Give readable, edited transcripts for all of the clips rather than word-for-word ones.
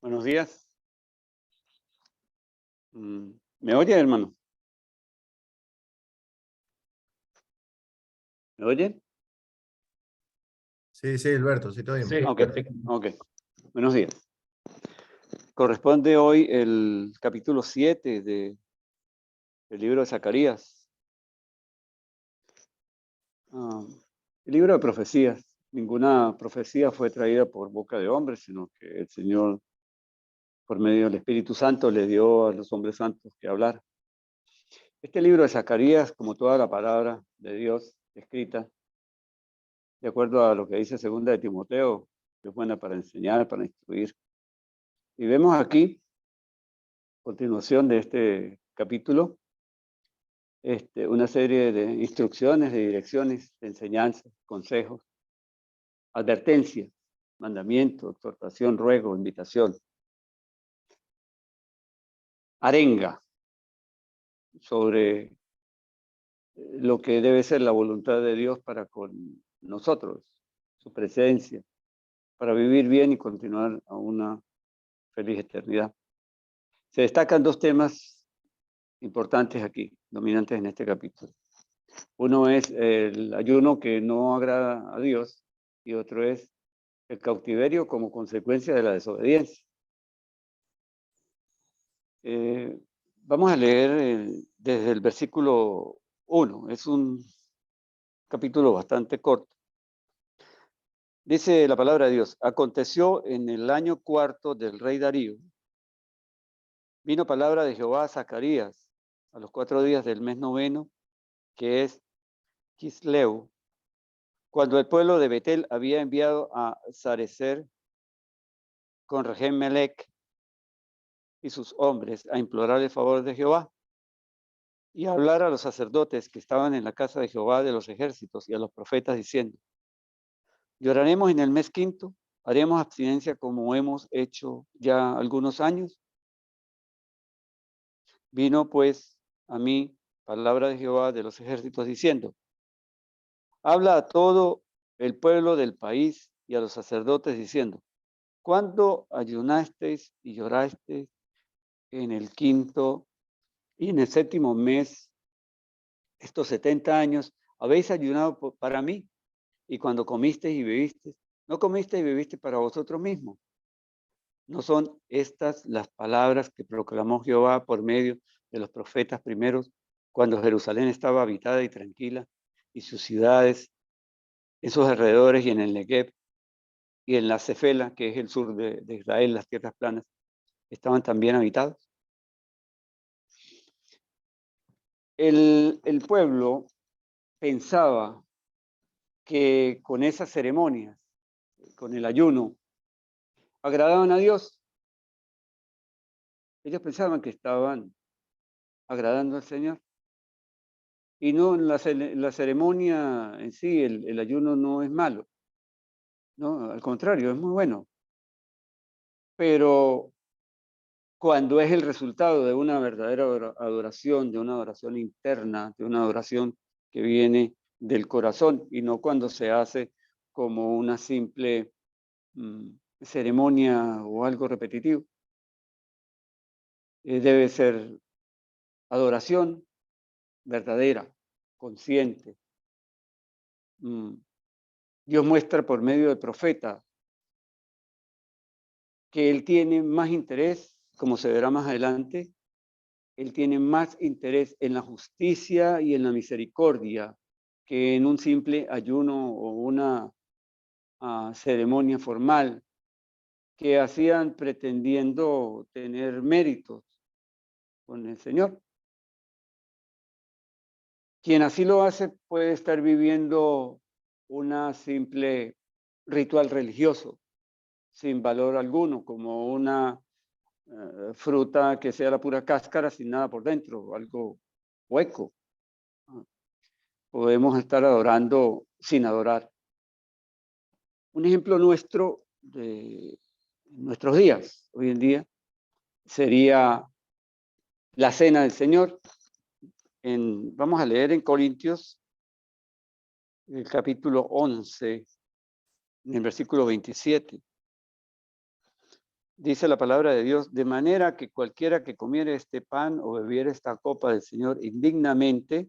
Buenos días. ¿Me oye, hermano? ¿Me oye? Sí, Alberto, sí te oímos. Sí. Ok. Buenos días. Corresponde hoy el capítulo 7 del libro de Zacarías. El libro de profecías. Ninguna profecía fue traída por boca de hombres, sino que el Señor, por medio del Espíritu Santo, le dio a los hombres santos que hablar. Este libro de Zacarías, como toda la palabra de Dios escrita, de acuerdo a lo que dice segunda de Timoteo, es buena para enseñar, para instruir. Y vemos aquí, continuación de este capítulo, una serie de instrucciones, de direcciones, de enseñanzas, consejos, advertencias, mandamiento, exhortación, ruego, invitación, arenga sobre lo que debe ser la voluntad de Dios para con nosotros, su presencia, para vivir bien y continuar a una feliz eternidad. Se destacan dos temas importantes aquí, dominantes en este capítulo. Uno es el ayuno que no agrada a Dios y otro es el cautiverio como consecuencia de la desobediencia. Vamos a leer desde el versículo 1. Es un capítulo bastante corto. Dice la palabra de Dios: aconteció en el año cuarto del rey Darío, vino palabra de Jehová a Zacarías a los 4 días del mes noveno, que es Quisleu, cuando el pueblo de Betel había enviado a Sarecer con Regem-Melech y sus hombres a implorar el favor de Jehová y a hablar a los sacerdotes que estaban en la casa de Jehová de los ejércitos y a los profetas diciendo: lloraremos en el mes quinto, haremos abstinencia como hemos hecho ya algunos años. Vino pues a mí palabra de Jehová de los ejércitos diciendo: habla a todo el pueblo del país y a los sacerdotes diciendo: ¿cuándo ayunasteis y llorasteis en el quinto y en el séptimo mes, estos 70 años, habéis ayunado para mí? Y cuando comisteis y bebisteis, no comisteis y bebisteis para vosotros mismos. ¿No son estas las palabras que proclamó Jehová por medio de los profetas primeros, cuando Jerusalén estaba habitada y tranquila, y sus ciudades, en sus alrededores y en el Negev, y en la Cefela, que es el sur de Israel, las tierras planas, estaban también habitados? El pueblo pensaba que con esas ceremonias, con el ayuno, agradaban a Dios. Ellos pensaban que estaban agradando al Señor. Y no, la ceremonia en sí, el ayuno no es malo, ¿no? Al contrario, es muy bueno. Pero cuando es el resultado de una verdadera adoración, de una adoración interna, de una adoración que viene del corazón, y no cuando se hace como una simple ceremonia o algo repetitivo. Debe ser adoración verdadera, consciente. Dios muestra por medio del profeta que él tiene más interés, como se verá más adelante, él tiene más interés en la justicia y en la misericordia que en un simple ayuno o una ceremonia formal que hacían pretendiendo tener méritos con el Señor. Quien así lo hace puede estar viviendo una simple ritual religioso, sin valor alguno, como una fruta que sea la pura cáscara sin nada por dentro, algo hueco. Podemos estar adorando sin adorar. Un ejemplo nuestro de nuestros días, hoy en día, sería la cena del Señor. Vamos a leer en Corintios, el capítulo 11, en el versículo 27. Dice la palabra de Dios, de manera que cualquiera que comiere este pan o bebiere esta copa del Señor indignamente,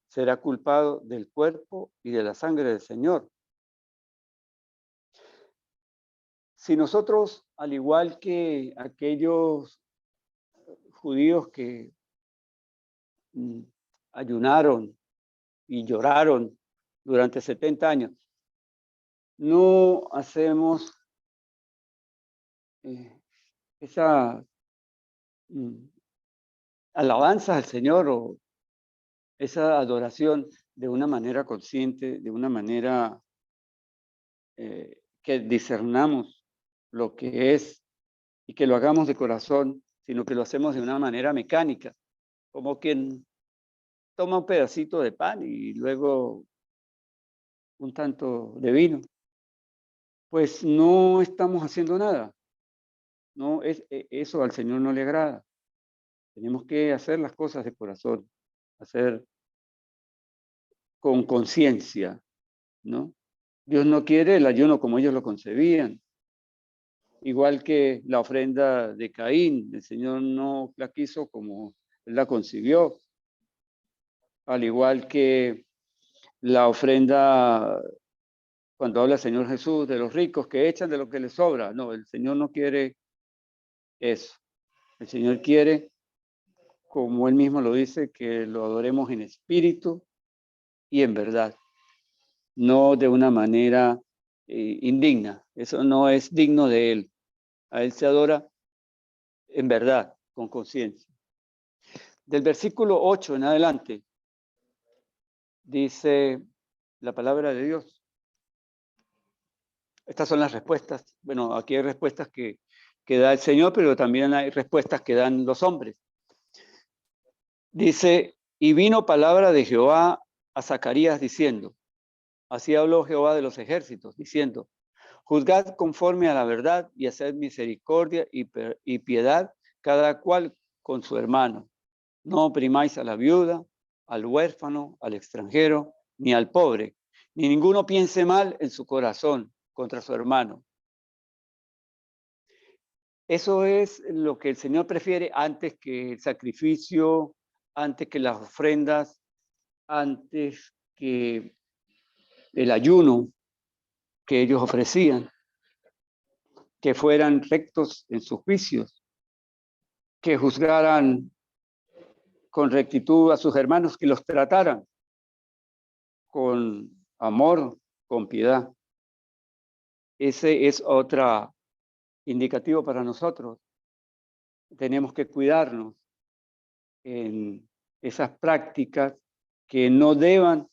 será culpado del cuerpo y de la sangre del Señor. Si nosotros, al igual que aquellos judíos que mm, ayunaron y lloraron durante 70 años, no hacemos eh, esa mm, alabanza al Señor o esa adoración de una manera consciente, de una manera que discernamos lo que es y que lo hagamos de corazón, sino que lo hacemos de una manera mecánica, como quien toma un pedacito de pan y luego un tanto de vino, pues no estamos haciendo nada. No es eso al Señor no le agrada. Tenemos que hacer las cosas de corazón, hacer con conciencia, ¿no? Dios no quiere el ayuno como ellos lo concebían, igual que la ofrenda de Caín, el Señor no la quiso como él la concibió, al igual que la ofrenda cuando habla el Señor Jesús de los ricos que echan de lo que les sobra. No, el Señor no quiere eso. El Señor quiere, como él mismo lo dice, que lo adoremos en espíritu y en verdad, no de una manera indigna. Eso no es digno de él. A él se adora en verdad, con conciencia. Del versículo 8 en adelante, dice la palabra de Dios. Estas son las respuestas. Bueno, aquí hay respuestas que da el Señor, pero también hay respuestas que dan los hombres. Dice, y vino palabra de Jehová a Zacarías diciendo, así habló Jehová de los ejércitos, diciendo, juzgad conforme a la verdad y haced misericordia y piedad cada cual con su hermano. No oprimáis a la viuda, al huérfano, al extranjero, ni al pobre, ni ninguno piense mal en su corazón contra su hermano. Eso es lo que el Señor prefiere antes que el sacrificio, antes que las ofrendas, antes que el ayuno que ellos ofrecían, que fueran rectos en sus juicios, que juzgaran con rectitud a sus hermanos, que los trataran con amor, con piedad. Ese es otro indicativo para nosotros. Tenemos que cuidarnos en esas prácticas que no deban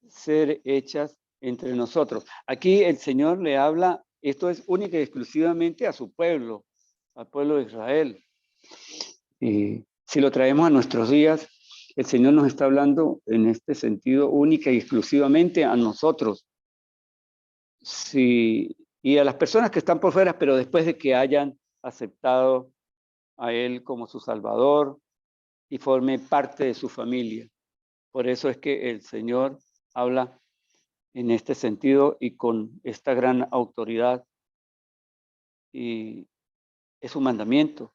ser hechas entre nosotros. Aquí el Señor le habla, esto es única y exclusivamente a su pueblo, al pueblo de Israel. Y si lo traemos a nuestros días, el Señor nos está hablando en este sentido única y exclusivamente a nosotros. Sí, y a las personas que están por fuera, pero después de que hayan aceptado a Él como su Salvador y forme parte de su familia. Por eso es que el Señor habla en este sentido y con esta gran autoridad y es un mandamiento.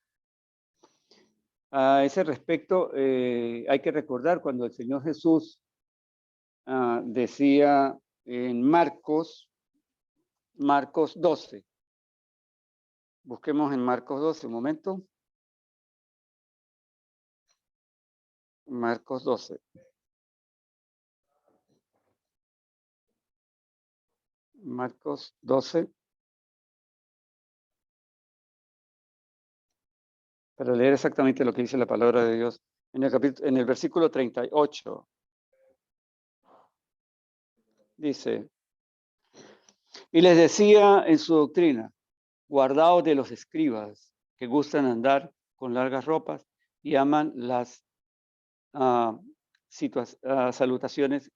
A ese respecto, hay que recordar cuando el Señor Jesús decía en Marcos 12. Busquemos en Marcos 12 un momento. Marcos 12. Marcos 12. Para leer exactamente lo que dice la palabra de Dios. En el versículo 38. Dice, y les decía en su doctrina, guardaos de los escribas que gustan andar con largas ropas y aman las salutaciones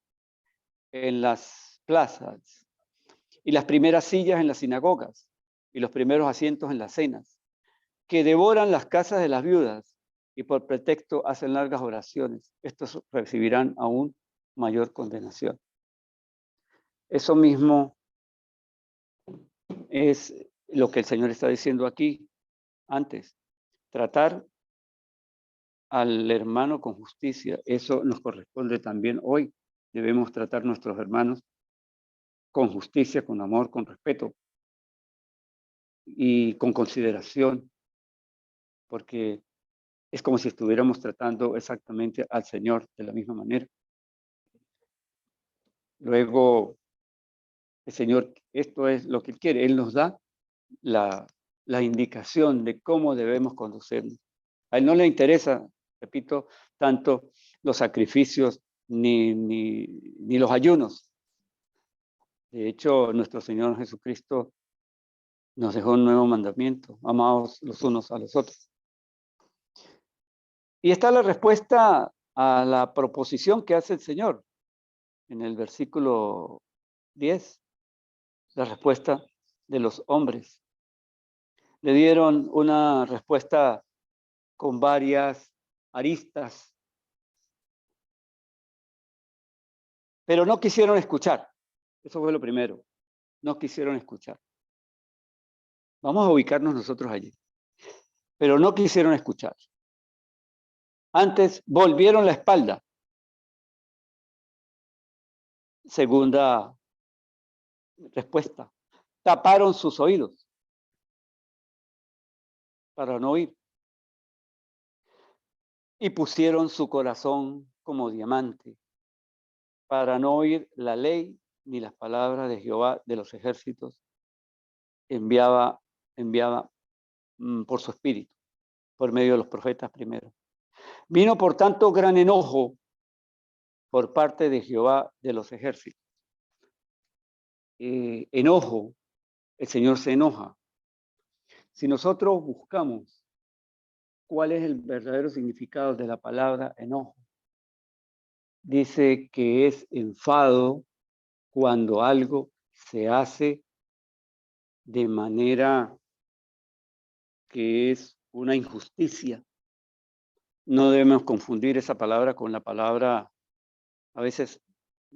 en las plazas y las primeras sillas en las sinagogas y los primeros asientos en las cenas, que devoran las casas de las viudas y por pretexto hacen largas oraciones. Estos recibirán aún mayor condenación. Eso mismo es lo que el Señor está diciendo aquí. Antes, tratar al hermano con justicia, eso nos corresponde también hoy. Debemos tratar a nuestros hermanos con justicia, con amor, con respeto y con consideración, porque es como si estuviéramos tratando exactamente al Señor de la misma manera. Luego, el Señor, esto es lo que Él quiere. Él nos da la indicación de cómo debemos conducirnos. A Él no le interesa, repito, tanto los sacrificios ni los ayunos. De hecho, nuestro Señor Jesucristo nos dejó un nuevo mandamiento: amaos los unos a los otros. Y está la respuesta a la proposición que hace el Señor en el versículo 10, la respuesta de los hombres. Le dieron una respuesta con varias aristas, pero no quisieron escuchar. Eso fue lo primero, no quisieron escuchar. Vamos a ubicarnos nosotros allí, pero no quisieron escuchar. Antes volvieron la espalda. Segunda respuesta, taparon sus oídos para no oír y pusieron su corazón como diamante para no oír la ley ni las palabras de Jehová de los ejércitos enviaba por su espíritu, por medio de los profetas primero. Vino por tanto gran enojo por parte de Jehová de los ejércitos. Enojo, el Señor se enoja. Si nosotros buscamos cuál es el verdadero significado de la palabra enojo, dice que es enfado cuando algo se hace de manera que es una injusticia. No debemos confundir esa palabra con la palabra, a veces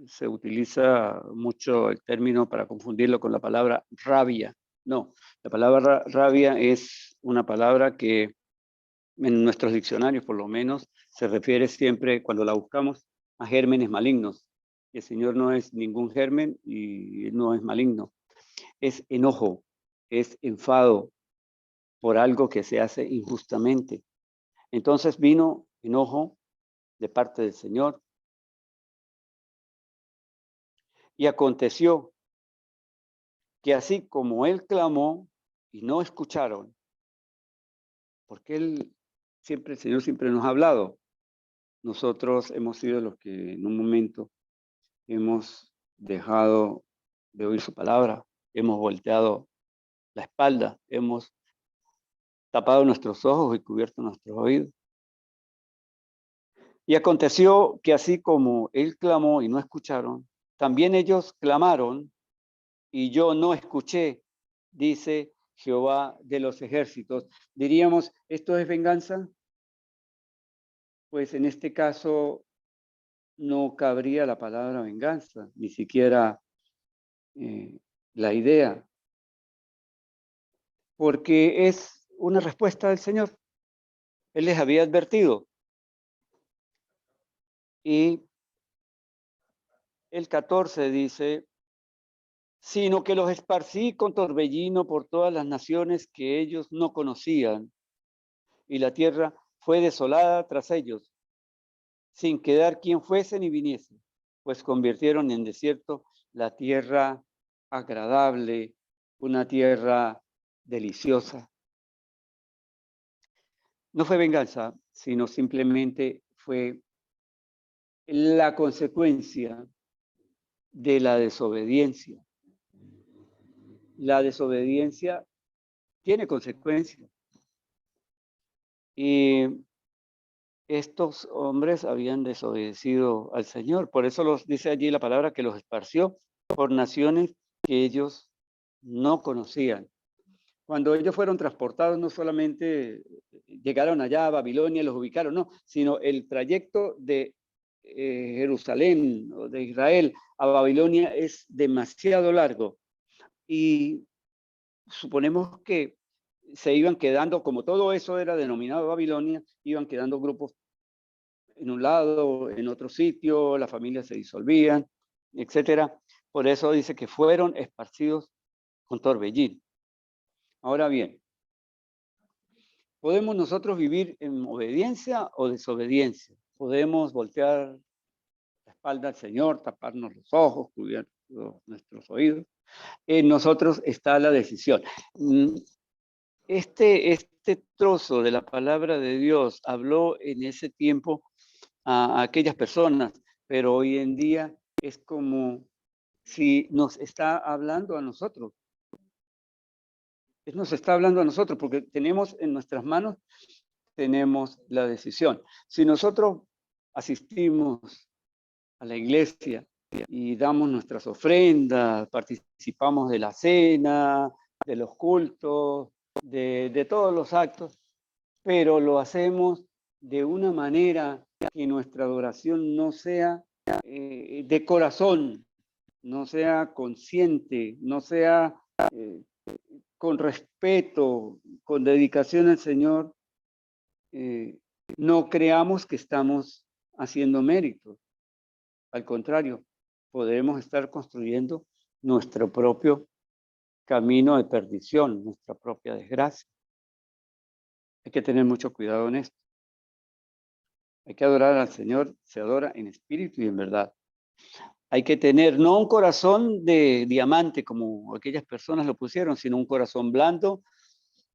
se utiliza mucho el término para confundirlo con la palabra rabia. No, la palabra rabia es una palabra que en nuestros diccionarios, por lo menos, se refiere siempre, cuando la buscamos, a gérmenes malignos. El Señor no es ningún germen y no es maligno. Es enojo, es enfado por algo que se hace injustamente. Entonces vino enojo de parte del Señor. Y aconteció que así como Él clamó y no escucharon, porque el Señor siempre nos ha hablado. Nosotros hemos sido los que en un momento hemos dejado de oír su palabra, hemos volteado la espalda, hemos tapado nuestros ojos y cubierto nuestros oídos. Y aconteció que así como Él clamó y no escucharon, también ellos clamaron y yo no escuché, dice Jehová de los ejércitos. Diríamos, ¿esto es venganza? Pues en este caso no cabría la palabra venganza, ni siquiera la idea, porque es una respuesta del Señor. Él les había advertido. Y el 14 dice, sino que los esparcí con torbellino por todas las naciones que ellos no conocían, y la tierra fue desolada tras ellos, sin quedar quien fuese ni viniese, pues convirtieron en desierto la tierra agradable, una tierra deliciosa. No fue venganza, sino simplemente fue la consecuencia de la desobediencia. La desobediencia tiene consecuencias. Y estos hombres habían desobedecido al Señor. Por eso los dice allí la palabra que los esparció por naciones que ellos no conocían. Cuando ellos fueron transportados, no solamente llegaron allá a Babilonia y los ubicaron, no, sino el trayecto de Jerusalén o de Israel a Babilonia es demasiado largo. Y suponemos que se iban quedando, como todo eso era denominado Babilonia, iban quedando grupos en un lado, en otro sitio, las familias se disolvían, etcétera. Por eso dice que fueron esparcidos con torbellino. Ahora bien, ¿podemos nosotros vivir en obediencia o desobediencia? Podemos voltear la espalda al Señor, taparnos los ojos, cubrir nuestros oídos. En nosotros está la decisión. Este trozo de la palabra de Dios habló en ese tiempo a aquellas personas, pero hoy en día es como si nos está hablando a nosotros. Nos está hablando a nosotros porque tenemos en nuestras manos, tenemos la decisión. Si nosotros asistimos a la iglesia y damos nuestras ofrendas, participamos de la cena, de los cultos, de todos los actos, pero lo hacemos de una manera que nuestra adoración no sea de corazón, no sea consciente, no sea con respeto, con dedicación al Señor, no creamos que estamos haciendo méritos. Al contrario, podemos estar construyendo nuestro propio camino de perdición, nuestra propia desgracia. Hay que tener mucho cuidado en esto. Hay que adorar al Señor, se adora en espíritu y en verdad. Hay que tener no un corazón de diamante como aquellas personas lo pusieron, sino un corazón blando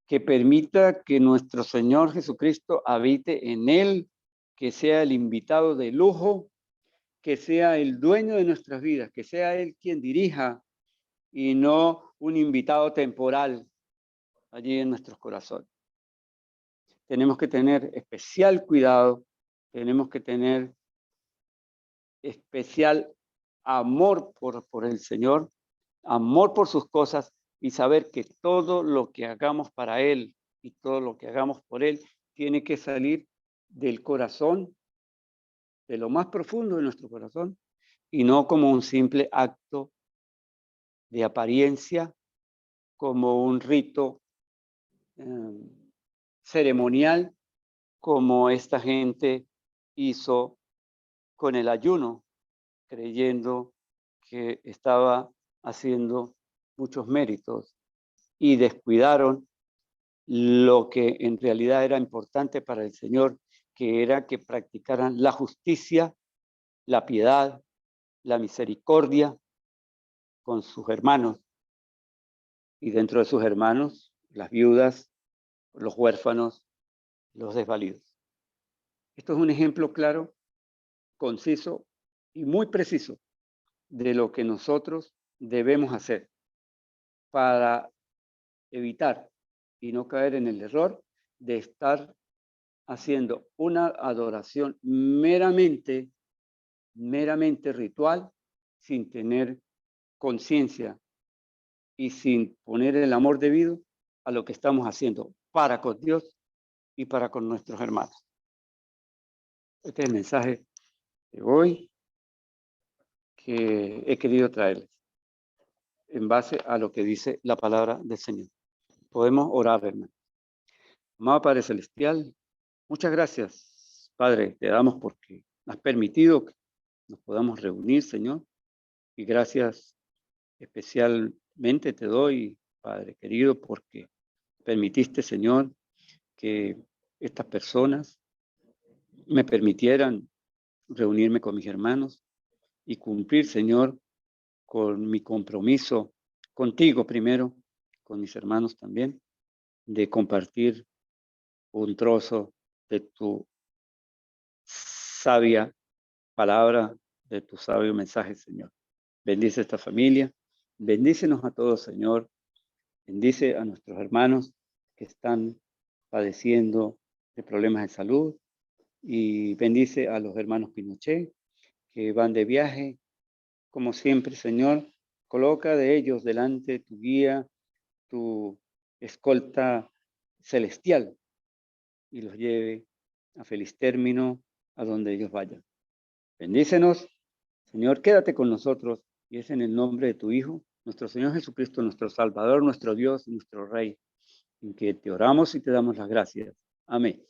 que permita que nuestro Señor Jesucristo habite en él, que sea el invitado de lujo, que sea el dueño de nuestras vidas, que sea él quien dirija y no un invitado temporal allí en nuestros corazones. Tenemos que tener especial cuidado, tenemos que tener especial amor por el Señor, amor por sus cosas y saber que todo lo que hagamos para Él y todo lo que hagamos por Él tiene que salir del corazón, de lo más profundo de nuestro corazón y no como un simple acto de apariencia, como un rito ceremonial, como esta gente hizo con el ayuno, creyendo que estaba haciendo muchos méritos y descuidaron lo que en realidad era importante para el Señor, que era que practicaran la justicia, la piedad, la misericordia con sus hermanos y dentro de sus hermanos, las viudas, los huérfanos, los desvalidos. Esto es un ejemplo claro, conciso y muy preciso de lo que nosotros debemos hacer para evitar y no caer en el error de estar haciendo una adoración meramente ritual, sin tener conciencia y sin poner el amor debido a lo que estamos haciendo para con Dios y para con nuestros hermanos. Este es el mensaje de hoy que he querido traerles en base a lo que dice la palabra del Señor. Podemos orar, hermano. Amado Padre Celestial, muchas gracias, Padre, te damos porque has permitido que nos podamos reunir, Señor, y gracias especialmente te doy, Padre querido, porque permitiste, Señor, que estas personas me permitieran reunirme con mis hermanos y cumplir, Señor, con mi compromiso contigo primero, con mis hermanos también, de compartir un trozo de tu sabia palabra, de tu sabio mensaje, Señor. Bendice esta familia, bendícenos a todos, Señor. Bendice a nuestros hermanos que están padeciendo de problemas de salud y bendice a los hermanos Pinochet que van de viaje. Como siempre, Señor, coloca de ellos delante tu guía, tu escolta celestial y los lleve a feliz término a donde ellos vayan. Bendícenos, Señor, quédate con nosotros y es en el nombre de tu Hijo, nuestro Señor Jesucristo, nuestro Salvador, nuestro Dios, nuestro Rey, en que te oramos y te damos las gracias. Amén.